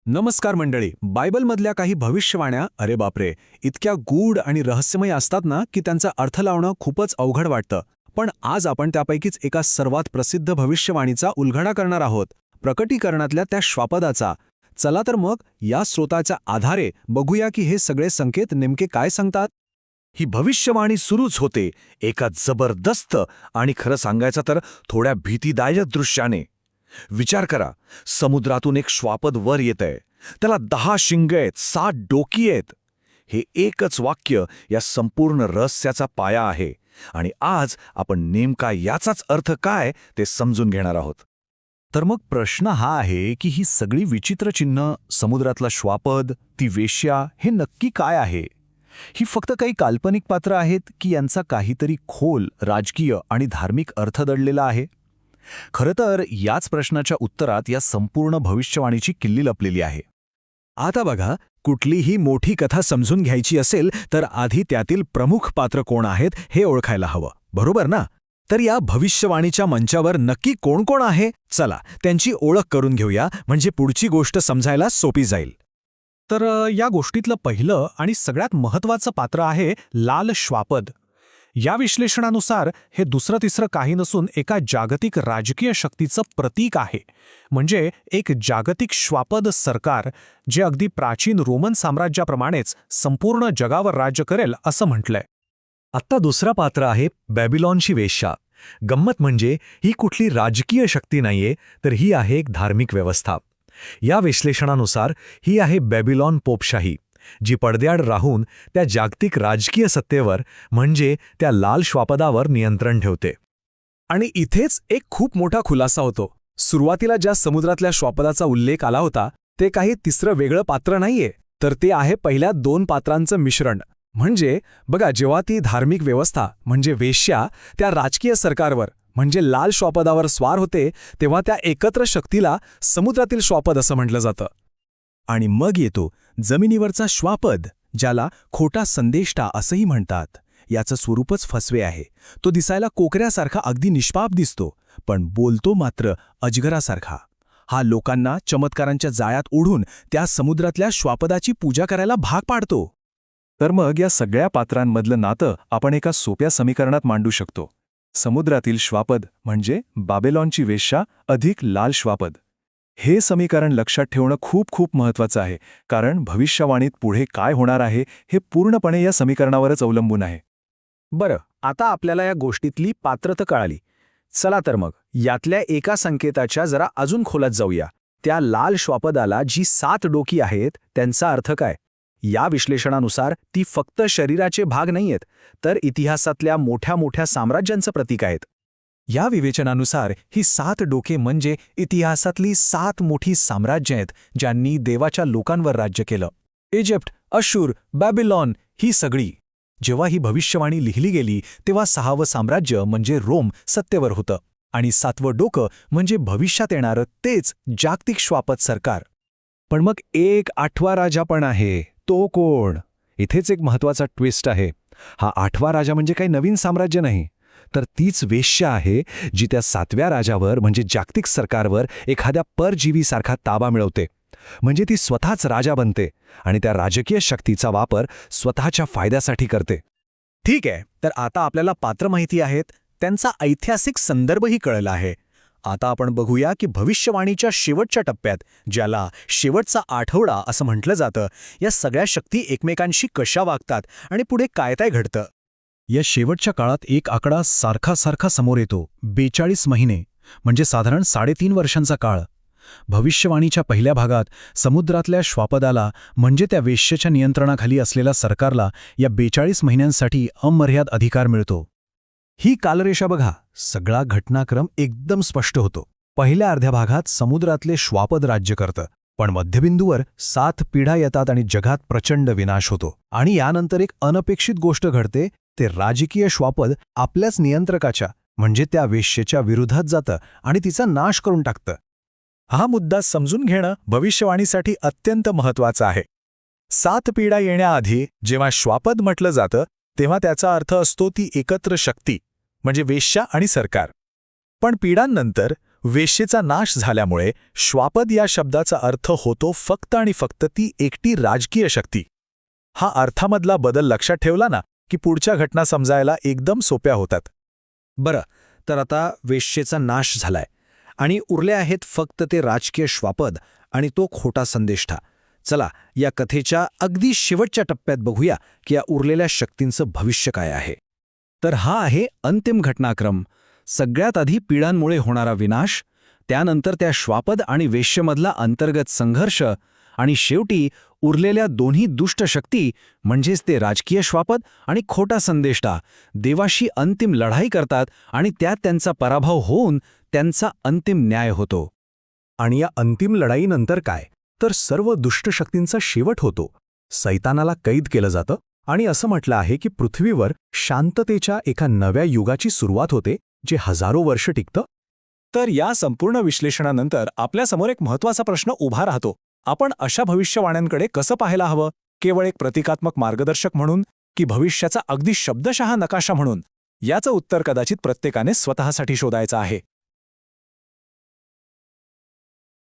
नमस्कार मंडळी. बायबलमधल्या काही भविष्यवाण्या अरे बापरे इतक्या गूढ आणि रहस्यमय असतात ना की त्यांचा अर्थ लावणं खूपच अवघड वाटतं. पण आज आपण त्यापैकीच एका सर्वात प्रसिद्ध भविष्यवाणीचा उलगडा करणार आहोत, प्रकटीकरणातल्या त्या श्वापदाचा. चला तर मग या स्रोताच्या आधारे बघूया की हे सगळे संकेत नेमके काय सांगतात. ही भविष्यवाणी सुरूच होते एका जबरदस्त आणि खरं सांगायचं तर थोड्या भीतीदायक दृश्याने. विचार करा, समुद्रातून एक श्वापद वर येतंय. त्याला 10 शिंग आहेत, 7 डोकी आहेत. हे एकच वाक्य या संपूर्ण रहस्याचा पाया आहे. आणि आज आपण नेमका याचाच अर्थ काय ते समजून घेणार आहोत. तर मग प्रश्न हा आहे की ही सगळी विचित्र चिन्ह, समुद्रातला श्वापद, ती वेश्या, हे नक्की काय आहे? ही फक्त काही काल्पनिक पात्र आहेत की यांचा काहीतरी खोल राजकीय आणि धार्मिक अर्थ दडलेला आहे? खरं तर याच प्रश्नाच्या उत्तरात या संपूर्ण भविष्यवाणीची किल्ली लपलेली आहे. आता बघा, कुठलीही मोठी कथा समजून घ्यायची असेल तर आधी त्यातील प्रमुख पात्र कोण आहेत हे ओळखायला हवं, बरोबर ना? तर या भविष्यवाणीच्या मंचावर नक्की कोण कोण आहे, चला त्यांची ओळख करून घेऊया, म्हणजे पुढची गोष्ट समजायला सोपी जाईल. तर या गोष्टीतलं पहिलं आणि सगळ्यात महत्त्वाचं पात्र आहे लाल श्वापद. या विश्लेषणानुसार हे दुसरं तिसरं काही नसून एका जागतिक राजकीय शक्तीचं प्रतीक आहे. म्हणजे एक जागतिक श्वापद सरकार जे अगदी प्राचीन रोमन साम्राज्याप्रमाणेच संपूर्ण जगावर राज्य करेल असं म्हटलंय. आत्ता दुसरा पात्र आहे बॅबिलॉनची वेश्या. गंमत म्हणजे ही कुठली राजकीय शक्ती नाहीये, तर ही आहे एक धार्मिक व्यवस्था. या विश्लेषणानुसार ही आहे बॅबिलॉन पोपशाही, जी पडद्याआड राहून त्या जागतिक राजकीय सत्तेवर म्हणजे त्या लाल श्वापदावर नियंत्रण ठेवते. आणि इथेच एक खूप मोठा खुलासा होतो. सुरुवातीला ज्या समुद्रातल्या श्वापदाचा उल्लेख आला होता ते काही तिसरं वेगळं पात्र नाहीये, तर ते आहे पहिल्या 2 पात्रांचं मिश्रण. म्हणजे बघा, जेव्हा ती धार्मिक व्यवस्था म्हणजे वेश्या त्या राजकीय सरकारवर म्हणजे लाल श्वापदावर स्वार होते, तेव्हा त्या एकत्र शक्तीला समुद्रातील श्वापद असं म्हटलं जातं. आणि मग येतो जमिनीवरचा श्वापद, ज्याला खोटा संदेष्टा असंही म्हणतात. याचं स्वरूपच फसवे आहे. तो दिसायला कोकऱ्यासारखा अगदी निष्पाप दिसतो, पण बोलतो मात्र अजगरासारखा. हा लोकांना चमत्कारांच्या जाळ्यात ओढून त्या समुद्रातल्या श्वापदाची पूजा करायला भाग पाडतो. तर मग या सगळ्या पात्रांमधलं नातं आपण एका सोप्या समीकरणात मांडू शकतो. समुद्रातील श्वापद म्हणजे बाबेलॉनची वेश्या अधिक लाल श्वापद. हे समीकरण लक्षात ठेवणं खूप खूप महत्त्वाचं आहे, कारण भविष्यवाणीत पुढे काय होणार आहे हे पूर्णपणे या समीकरणावरच अवलंबून आहे. बरं, आता आपल्याला या गोष्टीतली पात्रता कळाली. चला तर मग यातल्या एका संकेताच्या जरा अजून खोलात जाऊया. त्या लाल श्वापदाला जी 7 डोकी आहेत त्यांचा अर्थ काय? या विश्लेषणानुसार ती फक्त शरीराचे भाग नाहीयेत, तर इतिहासातल्या मोठ्या मोठ्या साम्राज्यांचं प्रतीक आहेत. या विवेचनानुसार ही 7 डोके म्हणजे इतिहासातली 7 मोठी साम्राज्य आहेत ज्यांनी देवाच्या लोकांवर राज्य केलं. इजिप्त, अशूर, बॅबिलॉन ही सगळी. जेव्हा ही भविष्यवाणी लिहिली गेली तेव्हा 6वं साम्राज्य म्हणजे रोम सत्तेवर होतं, आणि 7वं डोकं म्हणजे भविष्यात येणारं तेच जागतिक श्वापद सरकार. पण मग एक 8वा राजा पण आहे. तो कोण? इथेच एक महत्त्वाचा ट्विस्ट आहे. हा 8वा राजा म्हणजे काही नवीन साम्राज्य नाही, तर तीच वेश्या आहे जी त्या 7व्या राजावर म्हणजे जागतिक सरकारवर एखाद्या परजीवीसारखा ताबा मिळवते. म्हणजे ती स्वतःच राजा बनते आणि त्या राजकीय शक्तीचा वापर स्वतःच्या फायद्यासाठी करते. ठीक आहे, तर आता आपल्याला पात्र माहिती आहेत, त्यांचा ऐतिहासिक संदर्भही कळला आहे. आता आपण बघूया की भविष्यवाणीच्या शेवटच्या टप्प्यात, ज्याला शेवटचा आठवडा असं म्हटलं जातं, या सगळ्या शक्ती एकमेकांशी कशा वागतात आणि पुढे काय काय घडतं. या शेवटच्या काळात एक आकडा सारखा समोर येतो. 42 महिने म्हणजे साधारण 3.5 वर्षांचा काळ. भविष्यवाणीच्या पहिल्या भागात समुद्रातल्या श्वापदाला म्हणजे त्या वेश्येच्या नियंत्रणाखाली असलेल्या सरकारला या 42 महिन्यांसाठी अमर्याद अधिकार मिळतो. ही कालरेषा बघा, सगळा घटनाक्रम एकदम स्पष्ट होतो. पहिल्या अर्ध्या भागात समुद्रातले श्वापद राज्य करतं, पण मध्यबिंदूवर 7 पिढ्या येतात आणि जगात प्रचंड विनाश होतो. आणि यानंतर एक अनपेक्षित गोष्ट घडते. ते राजकीय श्वापद आपल्याच नियंत्रकाच्या म्हणजे त्या वेश्येच्या विरोधात जातं आणि तिचा नाश करून टाकतं. हा मुद्दा समजून घेणं भविष्यवाणीसाठी अत्यंत महत्त्वाचं आहे. 7 पिढ्या येण्याआधी जेव्हा श्वापद म्हटलं जातं तेव्हा त्याचा अर्थ असतो ती एकत्र शक्ती म्हणजे वेश्या आणि सरकार. पण पिढ्यांनंतर वेश्येचा नाश झाल्यामुळे श्वापद या शब्दाचा अर्थ होतो फक्त आणि फक्त ती एकटी राजकीय शक्ती. हा अर्थामधला बदल लक्षात ठेवला ना की पुढच्या घटना समजायला एकदम सोप्या होतात. बरं, तर आता वेश्येचा नाश झालाय आणि उरले आहेत फक्त ते राजकीय श्वापद आणि तो खोटा संदेष्टा. चला या कथेच्या अगदी शेवटच्या टप्प्यात बघूया की या उरलेल्या शक्तींचं भविष्य काय आहे. तर हा आहे अंतिम घटनाक्रम. सगळ्यात आधी पीडांमुळे होणारा विनाश, त्यानंतर त्या श्वापद आणि वेश्येमधला अंतर्गत संघर्ष आणि शेवटी उरलेल्या दोन्ही दुष्ट शक्ती म्हणजेच ते राजकीय श्वापद आणि खोटा संदेष्टा देवाशी अंतिम लढाई करतात आणि त्यात त्यांचा पराभव होऊन त्यांचा अंतिम न्याय होतो. आणि या अंतिम लढाईनंतर काय, तर सर्व दुष्ट शक्तींचा शेवट होतो. सैतानाला कैद केलं जातं आणि असं म्हटलं आहे की पृथ्वीवर शांततेच्या एका नव्या युगाची सुरुवात होते जे हजारो वर्ष टिकतं. तर या संपूर्ण विश्लेषणानंतर आपल्यासमोर एक महत्त्वाचा प्रश्न उभा राहतो. आपण अशा भविष्यवाण्यांकडे कसं पाहायला हवं? केवळ एक प्रतिकात्मक मार्गदर्शक म्हणून की भविष्याचा अगदी शब्दशः नकाशा म्हणून? याचं उत्तर कदाचित प्रत्येकाने स्वतःसाठी शोधायचं आहे.